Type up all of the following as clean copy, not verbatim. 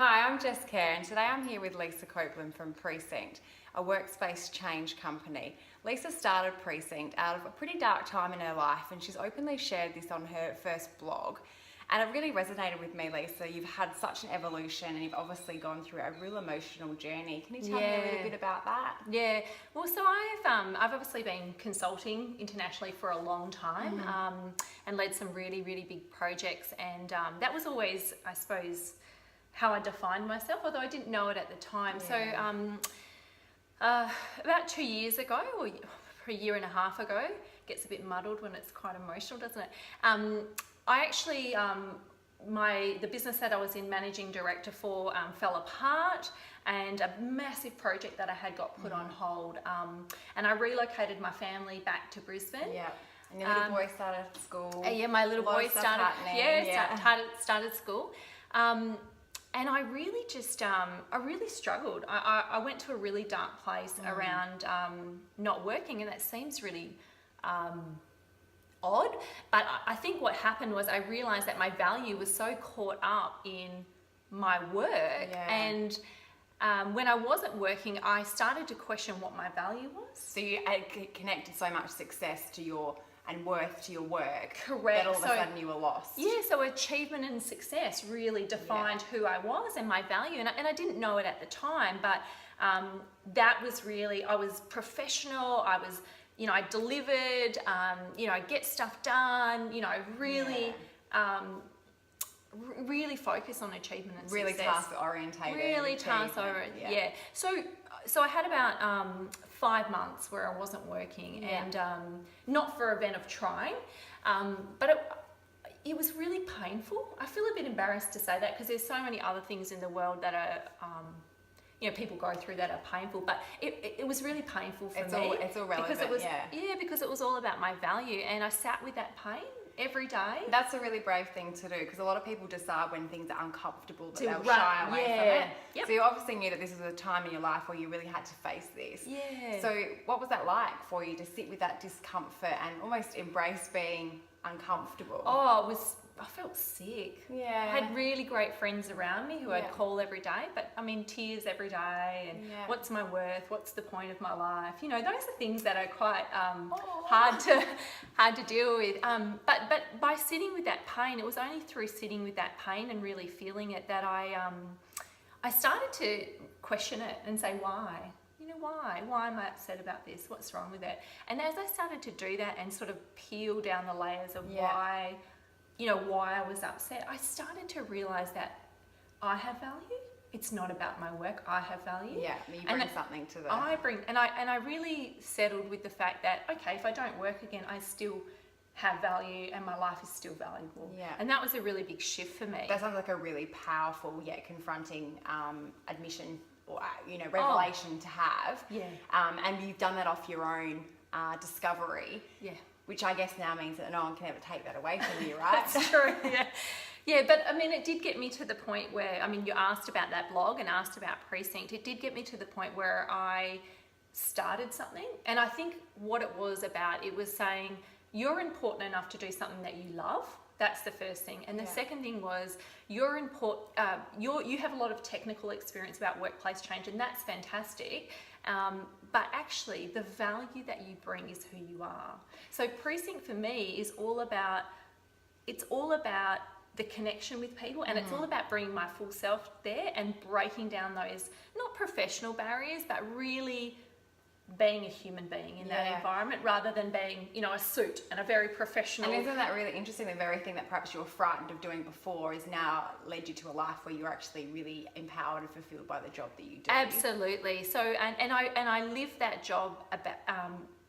Hi, I'm Jess Caire, and today I'm here with Lisa Copland from Presynct, a workspace change company. Lisa started Presynct out of a pretty dark time in her life, and she's openly shared this on her first blog. And it really resonated with me, Lisa. You've had such an evolution, and you've obviously gone through a real emotional journey. Can you tell me a little bit about that? Yeah, well, so I've obviously been consulting internationally for a long time, and led some really big projects, and that was always, I suppose, how I defined myself, although I didn't know it at the time. Yeah. So about 2 years ago, or a year and a half ago, gets a bit muddled when it's quite emotional, doesn't it? I actually, the business that I was in managing director for fell apart, and a massive project that I had got put on hold, and I relocated my family back to Brisbane. Yeah. And your little boy started school. Yeah, my little boy started school. And I really just, I really struggled. I went to a really dark place around not working, and that seems really odd. But I think what happened was I realized that my value was so caught up in my work. Yeah. And when I wasn't working, I started to question what my value was. So you had connected so much success to your and worth to your work. Correct. That all of a sudden you were lost. Yeah, so achievement and success really defined who I was and my value. And I didn't know it at the time, but that was really, I was professional, I was, I delivered, I get stuff done, really, really focus on achievement and really success. task orientated. Really task orientated, yeah. So I had about 5 months where I wasn't working, and not for a event of trying, but it was really painful. I feel a bit embarrassed to say that because there's so many other things in the world that are, people go through that are painful, but it was really painful for me. It's all relevant, because it was, because it was all about my value, and I sat with that pain every day. That's a really brave thing to do, because a lot of people decide when things are uncomfortable that they'll run, shy away from it. Yep. So you obviously knew that this was a time in your life where you really had to face this. Yeah. So what was that like for you to sit with that discomfort and almost embrace being uncomfortable? Oh, I felt sick. Yeah. I had really great friends around me who I'd call every day, but tears every day, and what's my worth? What's the point of my life? Those are things that are quite hard to deal with. But by sitting with that pain, it was only through sitting with that pain and really feeling it that I started to question it and say, why? Why am I upset about this? What's wrong with it? And as I started to do that and sort of peel down the layers of why I was upset, I started to realize that I have value. It's not about my work. I have value. Yeah, you bring something to that. I really settled with the fact that, okay, if I don't work again, I still have value and my life is still valuable. Yeah. And that was a really big shift for me. That sounds like a really powerful yet confronting admission or revelation to have. Yeah. And you've done that off your own discovery. Yeah. Which I guess now means that no one can ever take that away from you, right? That's true, yeah. Yeah, but it did get me to the point where, you asked about that blog and asked about Presynct. It did get me to the point where I started something. And I think what it was about, it was saying, you're important enough to do something that you love. That's the first thing. And the second thing was, you have a lot of technical experience about workplace change, and that's fantastic. But actually, the value that you bring is who you are. So Presynct for me is all about the connection with people, and it's all about bringing my full self there and breaking down those, not professional barriers, but really being a human being in that environment, rather than being, a suit and a very professional. And isn't that really interesting? The very thing that perhaps you were frightened of doing before is now led you to a life where you're actually really empowered and fulfilled by the job that you do. Absolutely. So, and I live that job about,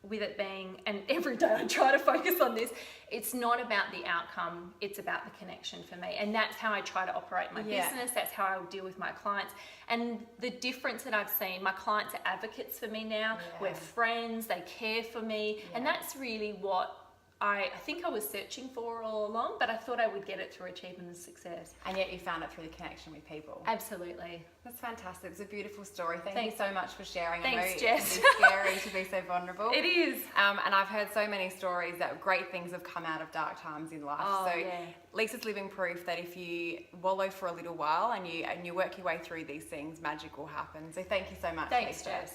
with it being, and every day I try to focus on this, it's not about the outcome, it's about the connection for me. And that's how I try to operate my business, that's how I deal with my clients. And the difference that I've seen, my clients are advocates for me now, we're friends, they care for me, and that's really what I think I was searching for all along, but I thought I would get it through achievement and success. And yet you found it through the connection with people. Absolutely. That's fantastic. It's a beautiful story. Thank Thanks. you so much for sharing. Thanks, I know Jess. It's scary to be so vulnerable. It is. And I've heard so many stories that great things have come out of dark times in life. Oh, so yeah. Lisa's living proof that if you wallow for a little while and you work your way through these things, magic will happen. So thank you so much, Thanks, Lisa. Jess.